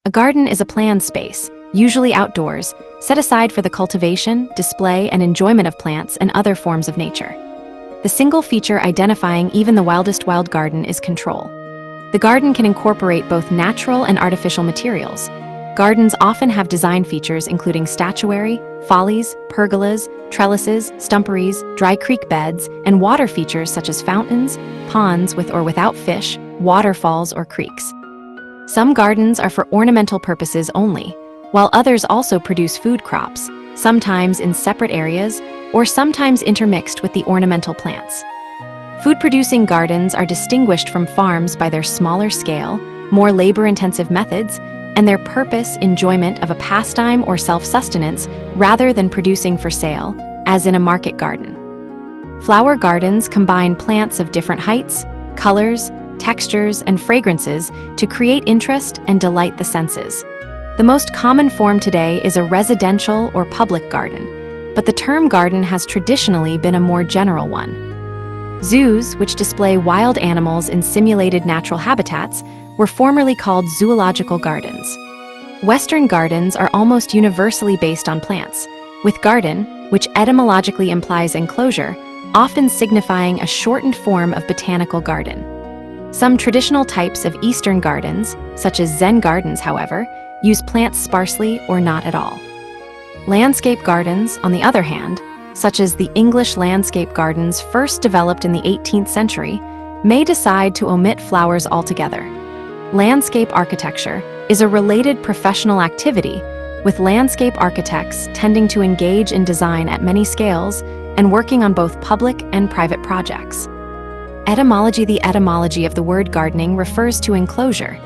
A garden is a planned space, usually outdoors, set aside for the cultivation, display, and enjoyment of plants and other forms of nature. The single feature identifying even the wildest wild garden is control. The garden can incorporate both natural and artificial materials. Gardens often have design features including statuary, follies, pergolas, trellises, stumperies, dry creek beds, and water features such as fountains, ponds with or without fish, waterfalls, or creeks. Some gardens are for ornamental purposes only, while others also produce food crops, sometimes in separate areas or sometimes intermixed with the ornamental plants. Food-producing gardens are distinguished from farms by their smaller scale, more labor-intensive methods, and their purpose, enjoyment of a pastime or self-sustenance rather than producing for sale, as in a market garden. Flower gardens combine plants of different heights, colors, textures, and fragrances to create interest and delight the senses. The most common form today is a residential or public garden, but the term garden has traditionally been a more general one. Zoos, which display wild animals in simulated natural habitats, were formerly called zoological gardens. Western gardens are almost universally based on plants, with garden, which etymologically implies enclosure, often signifying a shortened form of botanical garden. Some traditional types of Eastern gardens, such as Zen gardens, however, use plants sparsely or not at all. Landscape gardens, on the other hand, such as the English landscape gardens first developed in the 18th century, may decide to omit flowers altogether. Landscape architecture is a related professional activity, with landscape architects tending to engage in design at many scales and working on both public and private projects. Etymology: the etymology of the word gardening refers to enclosure.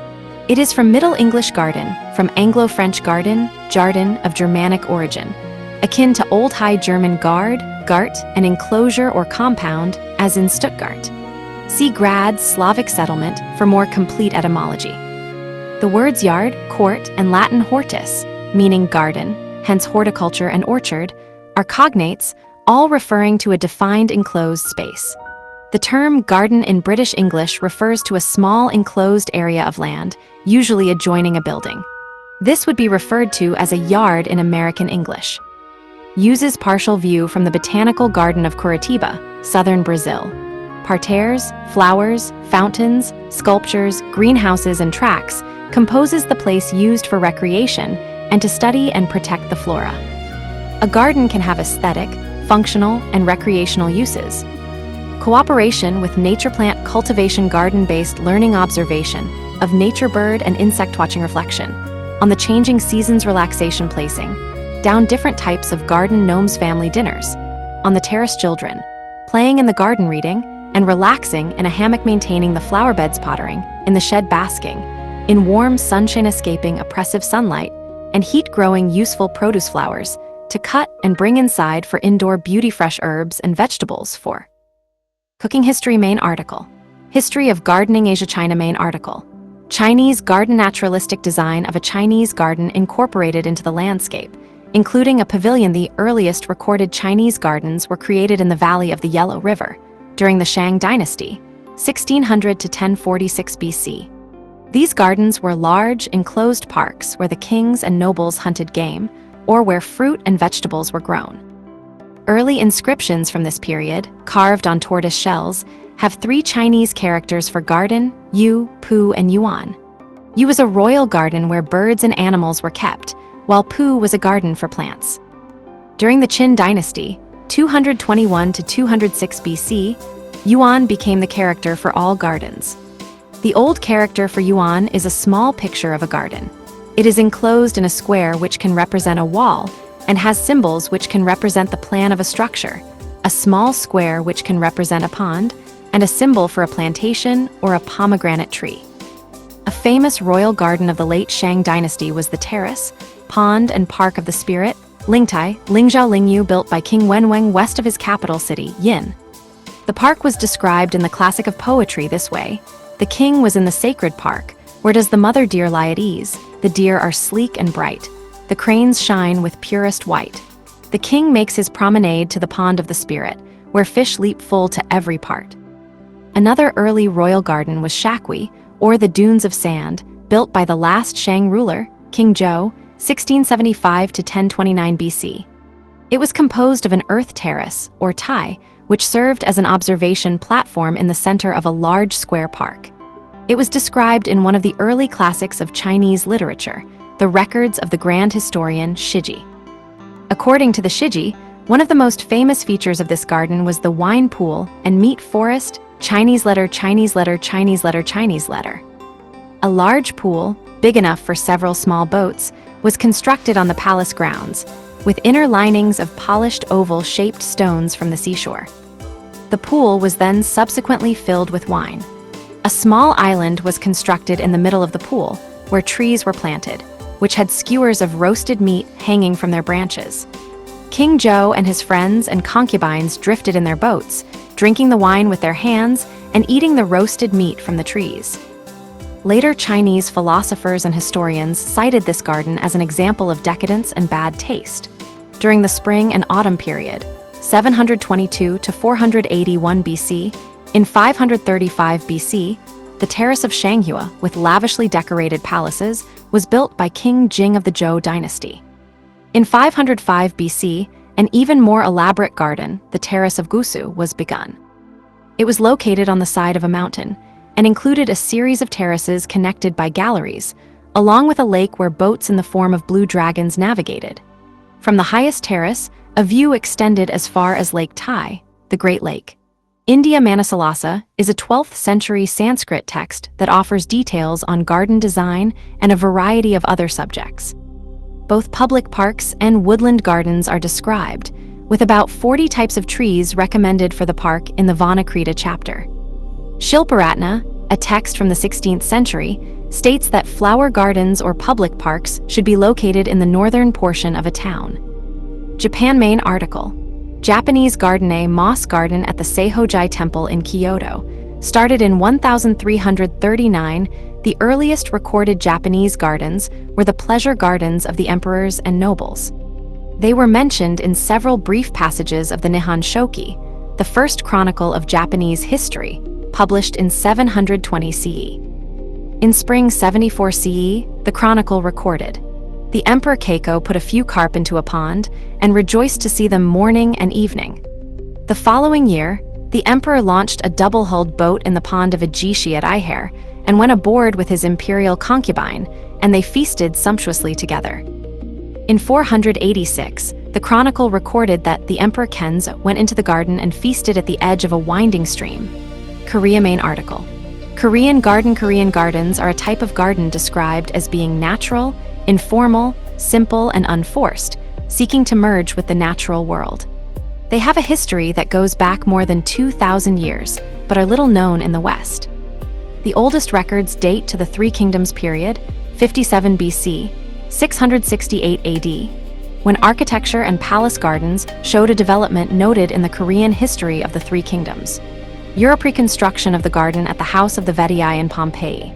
It is from Middle English garden, from Anglo-French garden, jardin, of Germanic origin, akin to Old High German gard, gart, an enclosure or compound, as in Stuttgart. See Grad's Slavic settlement for more complete etymology. The words yard, court, and Latin hortus, meaning garden, hence horticulture and orchard, are cognates, all referring to a defined enclosed space. The term garden in British English refers to a small enclosed area of land, usually adjoining a building. This would be referred to as a yard in American English. Uses partial view from the Botanical Garden of Curitiba, southern Brazil. Parterres, flowers, fountains, sculptures, greenhouses, and tracks composes the place used for recreation and to study and protect the flora. A garden can have aesthetic, functional, and recreational uses. Cooperation with nature plant cultivation, garden-based learning, observation of nature, bird and insect watching, reflection on the changing seasons, relaxation, placing down different types of garden gnomes, family dinners on the terrace, children playing in the garden, reading and relaxing in a hammock, maintaining the flower beds, pottering in the shed, basking in warm sunshine, escaping oppressive sunlight and heat, growing useful produce, flowers to cut and bring inside for indoor beauty, fresh herbs and vegetables for cooking. History main article. History of gardening, Asia, China main article. Chinese garden, naturalistic design of a Chinese garden incorporated into the landscape, including a pavilion. The earliest recorded Chinese gardens were created in the valley of the Yellow River during the Shang Dynasty, 1600 to 1046 BC. These gardens were large, enclosed parks where the kings and nobles hunted game, or where fruit and vegetables were grown. Early inscriptions from this period, carved on tortoise shells, have 3 Chinese characters for garden: Yu, Pu, and Yuan. Yu was a royal garden where birds and animals were kept, while Pu was a garden for plants. During the Qin Dynasty, 221 to 206 BC, Yuan became the character for all gardens. The old character for Yuan is a small picture of a garden. It is enclosed in a square which can represent a wall, and has symbols which can represent the plan of a structure, a small square which can represent a pond, and a symbol for a plantation or a pomegranate tree. A famous royal garden of the late Shang Dynasty was the terrace, pond, and park of the spirit, Lingtai, Lingzhao Lingyu, built by King Wenweng west of his capital city, Yin. The park was described in the classic of poetry this way: the king was in the sacred park, where does the mother deer lie at ease, the deer are sleek and bright, the cranes shine with purest white. The king makes his promenade to the pond of the spirit, where fish leap full to every part. Another early royal garden was Shakwi, or the Dunes of Sand, built by the last Shang ruler, King Zhou, 1675 to 1029 BC. It was composed of an earth terrace, or tai, which served as an observation platform in the center of a large square park. It was described in one of the early classics of Chinese literature, the records of the grand historian Shiji. According to the Shiji, one of the most famous features of this garden was the wine pool and meat forest, Chinese letter, Chinese letter, Chinese letter, Chinese letter. A large pool, big enough for several small boats, was constructed on the palace grounds, with inner linings of polished oval-shaped stones from the seashore. The pool was then subsequently filled with wine. A small island was constructed in the middle of the pool, where trees were planted, which had skewers of roasted meat hanging from their branches. King Zhou and his friends and concubines drifted in their boats, drinking the wine with their hands and eating the roasted meat from the trees. Later Chinese philosophers and historians cited this garden as an example of decadence and bad taste. During the spring and autumn period, 722 to 481 BC, in 535 BC, the terrace of Shanghua, with lavishly decorated palaces, was built by King Jing of the Zhou dynasty. In 505 BC, an even more elaborate garden, the Terrace of Gusu, was begun. It was located on the side of a mountain and included a series of terraces connected by galleries, along with a lake where boats in the form of blue dragons navigated. From the highest terrace, a view extended as far as Lake Tai, the Great Lake. India Manasilasa is a 12th century Sanskrit text that offers details on garden design and a variety of other subjects. Both public parks and woodland gardens are described, with about 40 types of trees recommended for the park in the Vanakrita chapter. Shilparatna, a text from the 16th century, states that flower gardens or public parks should be located in the northern portion of a town. Japan main article. Japanese garden. Moss Garden at the Seihojai Temple in Kyoto. Started in 1339, the earliest recorded Japanese gardens were the pleasure gardens of the emperors and nobles. They were mentioned in several brief passages of the Nihon Shoki, the first chronicle of Japanese history, published in 720 CE. In spring 74 CE, the chronicle recorded, "The Emperor Keiko put a few carp into a pond and rejoiced to see them morning and evening. The following year, the emperor launched a double-hulled boat in the pond of Ajishi at Aiher and went aboard with his imperial concubine, and they feasted sumptuously together." In 486, the chronicle recorded that the Emperor Kenzo went into the garden and feasted at the edge of a winding stream. Korea main article. Korean gardens are a type of garden described as being natural, informal, simple, and unforced, seeking to merge with the natural world. They have a history that goes back more than 2,000 years, but are little known in the West. The oldest records date to the Three Kingdoms period, 57 BC, 668 AD, when architecture and palace gardens showed a development noted in the Korean history of the Three Kingdoms. Europe reconstruction of the garden at the House of the Vetii in Pompeii.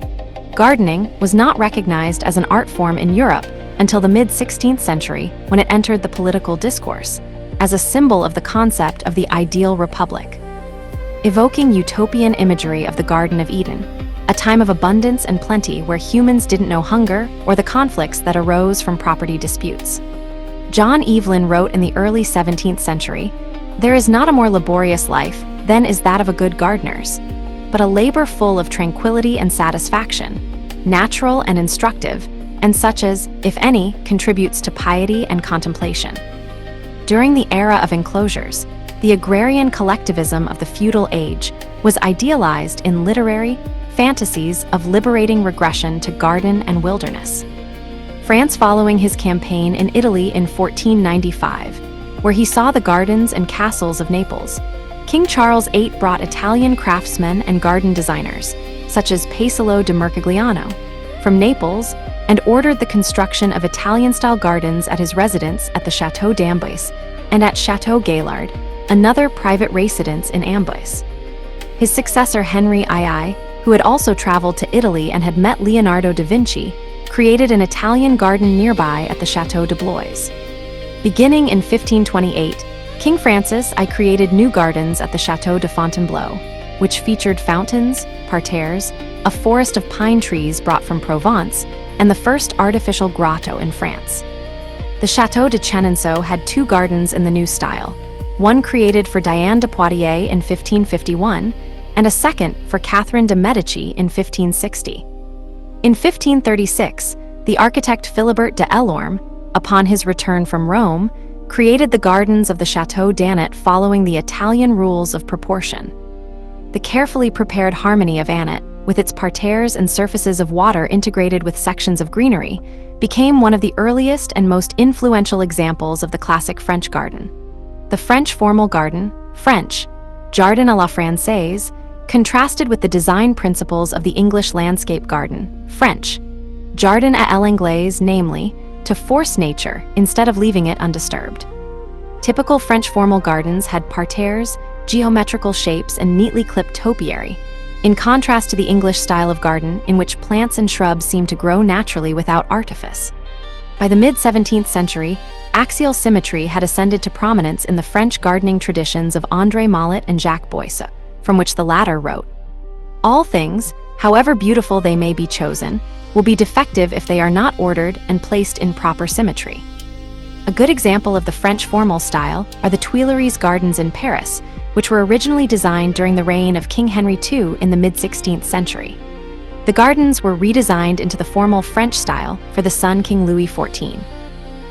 Gardening was not recognized as an art form in Europe until the mid-16th century when it entered the political discourse, as a symbol of the concept of the ideal republic. Evoking utopian imagery of the Garden of Eden, a time of abundance and plenty where humans didn't know hunger or the conflicts that arose from property disputes. John Evelyn wrote in the early 17th century, "There is not a more laborious life than is that of a good gardener's, but a labor full of tranquility and satisfaction, natural and instructive, and such as, if any, contributes to piety and contemplation." During the era of enclosures, the agrarian collectivism of the feudal age was idealized in literary fantasies of liberating regression to garden and wilderness. France following his campaign in Italy in 1495, where he saw the gardens and castles of Naples, King Charles VIII brought Italian craftsmen and garden designers, such as Paolo di Mercagliano, from Naples and ordered the construction of Italian-style gardens at his residence at the Château d'Amboise and at Château Gaillard, another private residence in Amboise. His successor Henry II, who had also traveled to Italy and had met Leonardo da Vinci, created an Italian garden nearby at the Château de Blois. Beginning in 1528, King Francis I created new gardens at the Château de Fontainebleau, which featured fountains, parterres, a forest of pine trees brought from Provence, and the first artificial grotto in France. The Château de Chenonceau had two gardens in the new style, one created for Diane de Poitiers in 1551, and a second for Catherine de' Medici in 1560. In 1536, the architect Philibert de Elorme, upon his return from Rome, created the gardens of the Château d'Annet following the Italian rules of proportion. The carefully prepared harmony of Annet, with its parterres and surfaces of water integrated with sections of greenery, became one of the earliest and most influential examples of the classic French garden. The French formal garden, French, Jardin à la Française, contrasted with the design principles of the English landscape garden, French, Jardin à l'Anglaise, namely, to force nature instead of leaving it undisturbed. Typical French formal gardens had parterres, geometrical shapes, and neatly clipped topiary, in contrast to the English style of garden in which plants and shrubs seem to grow naturally without artifice. By the mid-17th century, axial symmetry had ascended to prominence in the French gardening traditions of André Mallet and Jacques Boyce, from which the latter wrote, "All things, however beautiful they may be chosen, will be defective if they are not ordered and placed in proper symmetry." A good example of the French formal style are the Tuileries Gardens in Paris, which were originally designed during the reign of King Henry II in the mid-16th century. The gardens were redesigned into the formal French style for the son King Louis XIV.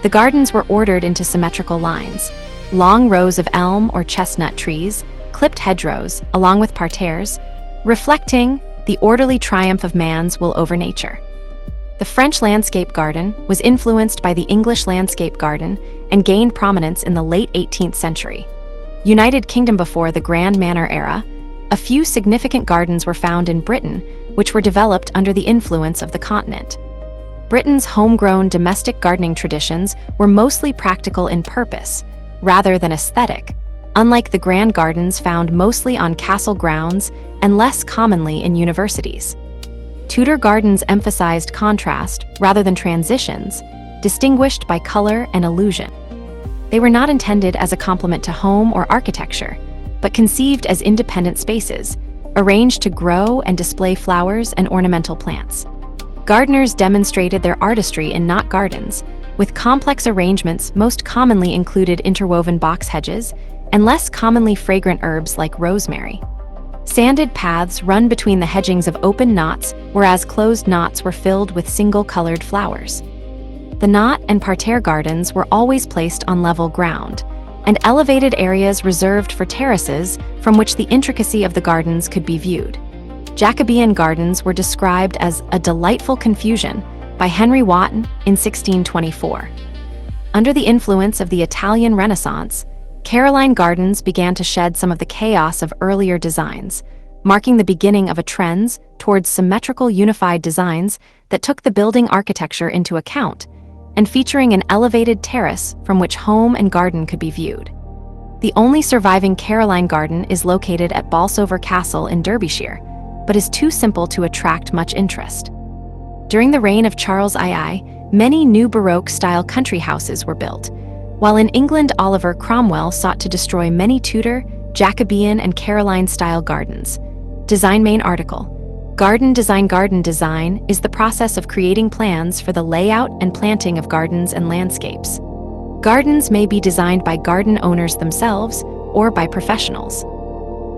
The gardens were ordered into symmetrical lines, long rows of elm or chestnut trees, clipped hedgerows, along with parterres, reflecting the orderly triumph of man's will over nature. The French landscape garden was influenced by the English landscape garden and gained prominence in the late 18th century. United Kingdom before the Grand Manor era, a few significant gardens were found in Britain, which were developed under the influence of the continent. Britain's homegrown domestic gardening traditions were mostly practical in purpose, rather than aesthetic, unlike the grand gardens found mostly on castle grounds and less commonly in universities. Tudor gardens emphasized contrast rather than transitions, distinguished by color and illusion. They were not intended as a complement to home or architecture, but conceived as independent spaces, arranged to grow and display flowers and ornamental plants. Gardeners demonstrated their artistry in knot gardens, with complex arrangements most commonly included interwoven box hedges and less commonly fragrant herbs like rosemary. Sanded paths run between the hedgings of open knots, whereas closed knots were filled with single-colored flowers. The knot and parterre gardens were always placed on level ground, and elevated areas reserved for terraces from which the intricacy of the gardens could be viewed. Jacobean gardens were described as a delightful confusion by Henry Wotton in 1624. Under the influence of the Italian Renaissance, Caroline gardens began to shed some of the chaos of earlier designs, marking the beginning of a trend towards symmetrical unified designs that took the building architecture into account, and featuring an elevated terrace from which home and garden could be viewed. The only surviving Caroline garden is located at Bolsover Castle in Derbyshire, but is too simple to attract much interest. During the reign of Charles II, many new Baroque-style country houses were built, while in England Oliver Cromwell sought to destroy many Tudor, Jacobean, and Caroline-style gardens. Design main article. Garden design is the process of creating plans for the layout and planting of gardens and landscapes. Gardens may be designed by garden owners themselves or by professionals.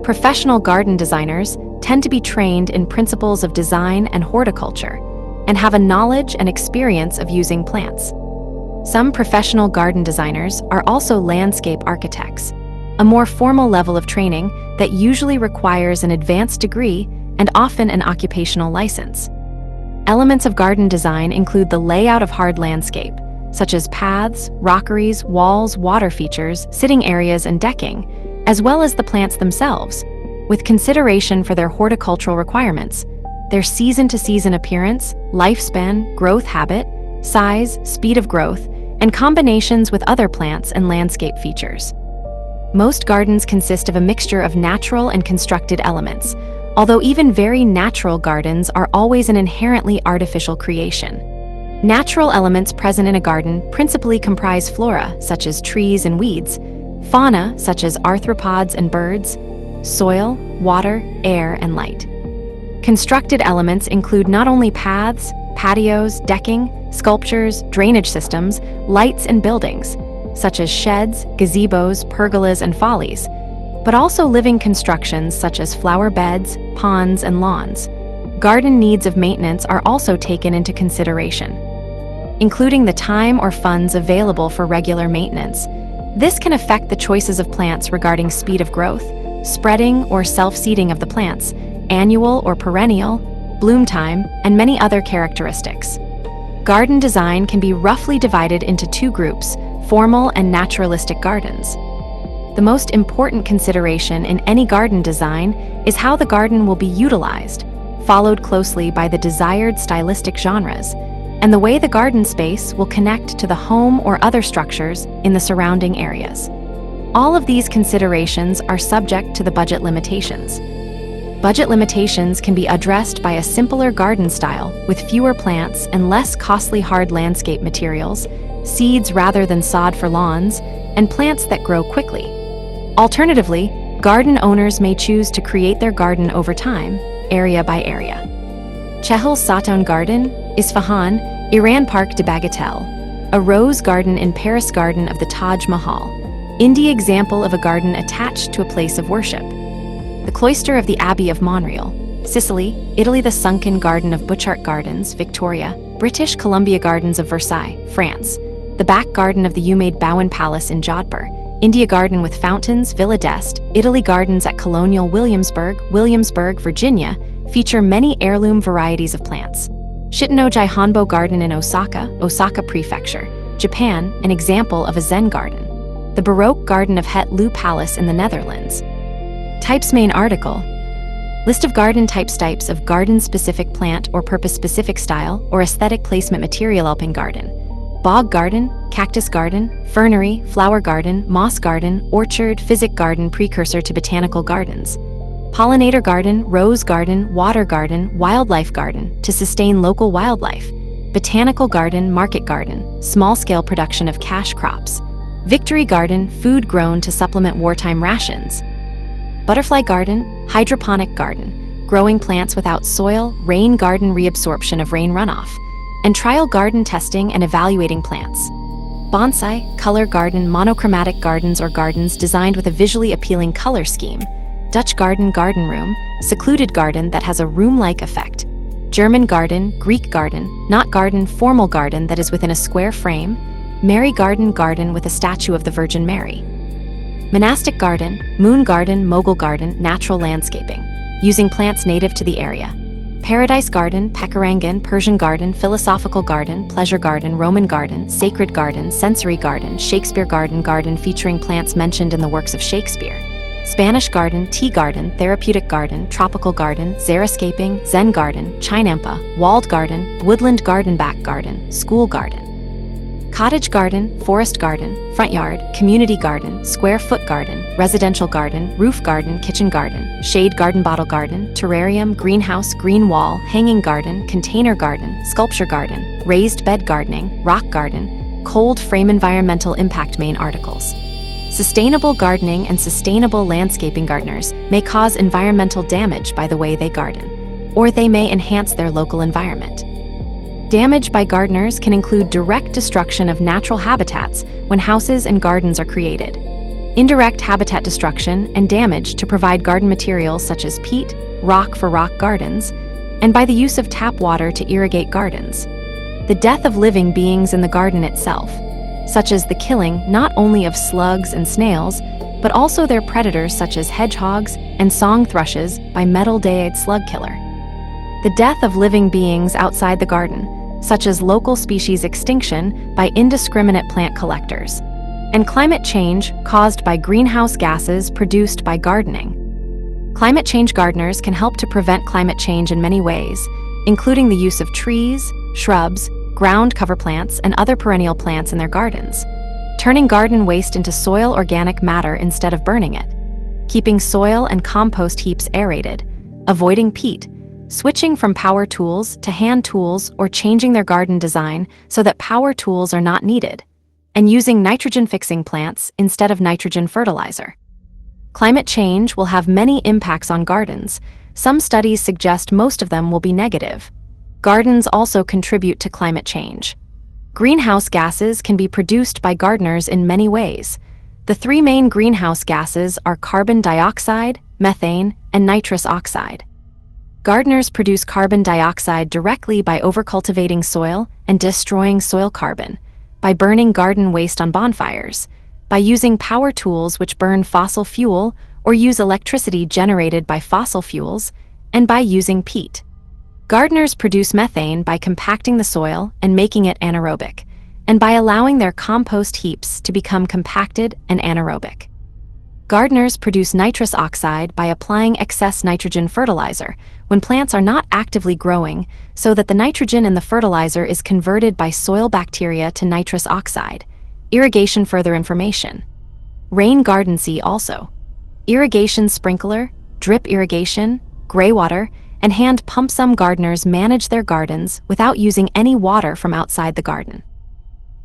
Professional garden designers tend to be trained in principles of design and horticulture and have a knowledge and experience of using plants. Some professional garden designers are also landscape architects, a more formal level of training that usually requires an advanced degree and often an occupational license. Elements of garden design include the layout of hard landscape, such as paths, rockeries, walls, water features, sitting areas, and decking, as well as the plants themselves, with consideration for their horticultural requirements, their season-to-season appearance, lifespan, growth habit, size, speed of growth, and combinations with other plants and landscape features. Most gardens consist of a mixture of natural and constructed elements, although even very natural gardens are always an inherently artificial creation. Natural elements present in a garden principally comprise flora, such as trees and weeds, fauna, such as arthropods and birds, soil, water, air, and light. Constructed elements include not only paths, patios, decking, sculptures, drainage systems, lights, and buildings, such as sheds, gazebos, pergolas, and follies, but also living constructions such as flower beds, ponds, and lawns. Garden needs of maintenance are also taken into consideration, including the time or funds available for regular maintenance. This can affect the choices of plants regarding speed of growth, spreading or self-seeding of the plants, annual or perennial, bloom time, and many other characteristics. Garden design can be roughly divided into two groups: formal and naturalistic gardens. The most important consideration in any garden design is how the garden will be utilized, followed closely by the desired stylistic genres, and the way the garden space will connect to the home or other structures in the surrounding areas. All of these considerations are subject to the budget limitations. Budget limitations can be addressed by a simpler garden style with fewer plants and less costly hard landscape materials, seeds rather than sod for lawns, and plants that grow quickly. Alternatively, garden owners may choose to create their garden over time, area by area. Chehel Saton Garden, Isfahan, Iran Park de Bagatelle, a rose garden in Paris Garden of the Taj Mahal, India example of a garden attached to a place of worship. The cloister of the Abbey of Montreal, Sicily, Italy. The sunken garden of Butchart Gardens, Victoria, British Columbia. Gardens of Versailles, France. The back garden of the Umaid Bowen Palace in Jodhpur, India. Garden with fountains, Villa d'Este, Italy. Gardens at Colonial Williamsburg, Virginia, feature many heirloom varieties of plants. Shitonojai Hanbo Garden in Osaka Prefecture, Japan, an example of a Zen garden. The Baroque Garden of Het Loo Palace in the Netherlands. Types. Main article. List of garden types. Types of garden-specific plant or purpose-specific style or aesthetic placement material. Alpine garden, bog garden, cactus garden, fernery, flower garden, moss garden, orchard, physic garden precursor to botanical gardens. Pollinator garden, rose garden, water garden, wildlife garden to sustain local wildlife. Botanical garden, market garden, small-scale production of cash crops. Victory garden, food grown to supplement wartime rations. Butterfly garden, hydroponic garden, growing plants without soil, rain garden, reabsorption of rain runoff, and trial garden testing and evaluating plants. Bonsai, color garden, monochromatic gardens or gardens designed with a visually appealing color scheme. Dutch garden, garden room, secluded garden that has a room-like effect. German garden, Greek garden, not garden, formal garden that is within a square frame. Mary garden, garden with a statue of the Virgin Mary. Monastic garden, moon garden, mogul garden, natural landscaping, using plants native to the area. Paradise garden, Pekarangan, Persian garden, philosophical garden, pleasure garden, Roman garden, sacred garden, sensory garden, Shakespeare garden, garden featuring plants mentioned in the works of Shakespeare. Spanish garden, tea garden, therapeutic garden, tropical garden, xeriscaping, Zen garden, Chinampa, walled garden, woodland garden, back garden, school garden. Cottage garden, forest garden, front yard, community garden, square foot garden, residential garden, roof garden, kitchen garden, shade garden, bottle garden, terrarium, greenhouse, green wall, hanging garden, container garden, sculpture garden, raised bed gardening, rock garden, cold frame. Environmental impact. Main articles. Sustainable gardening and sustainable landscaping. Gardeners may cause environmental damage by the way they garden, or they may enhance their local environment. Damage by gardeners can include direct destruction of natural habitats when houses and gardens are created, indirect habitat destruction and damage to provide garden materials such as peat, rock for rock gardens, and by the use of tap water to irrigate gardens. The death of living beings in the garden itself, such as the killing not only of slugs and snails, but also their predators such as hedgehogs and song thrushes by metal-dayed slug killer. The death of living beings outside the garden, such as local species extinction by indiscriminate plant collectors, and climate change caused by greenhouse gases produced by gardening. Climate change. Gardeners can help to prevent climate change in many ways, including the use of trees, shrubs, ground cover plants, and other perennial plants in their gardens, turning garden waste into soil organic matter instead of burning it, keeping soil and compost heaps aerated, avoiding peat, switching from power tools to hand tools or changing their garden design so that power tools are not needed, and using nitrogen-fixing plants instead of nitrogen fertilizer. Climate change will have many impacts on gardens. Some studies suggest most of them will be negative. Gardens also contribute to climate change. Greenhouse gases can be produced by gardeners in many ways. The three main greenhouse gases are carbon dioxide, methane, and nitrous oxide. Gardeners produce carbon dioxide directly by overcultivating soil and destroying soil carbon, by burning garden waste on bonfires, by using power tools which burn fossil fuel or use electricity generated by fossil fuels, and by using peat. Gardeners produce methane by compacting the soil and making it anaerobic, and by allowing their compost heaps to become compacted and anaerobic. Gardeners produce nitrous oxide by applying excess nitrogen fertilizer when plants are not actively growing, so that the nitrogen in the fertilizer is converted by soil bacteria to nitrous oxide. Irrigation. Further information. Rain garden. See also irrigation sprinkler, drip irrigation, gray water, and hand pump. Some gardeners manage their gardens without using any water from outside the garden.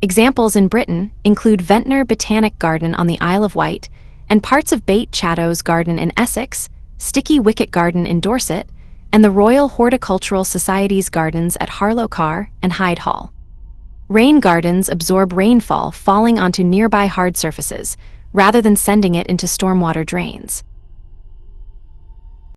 Examples in Britain include Ventnor Botanic Garden on the Isle of Wight, and parts of Bate Chatto's Garden in Essex, Sticky Wicket Garden in Dorset, and the Royal Horticultural Society's gardens at Harlow Carr and Hyde Hall. Rain gardens absorb rainfall falling onto nearby hard surfaces, rather than sending it into stormwater drains.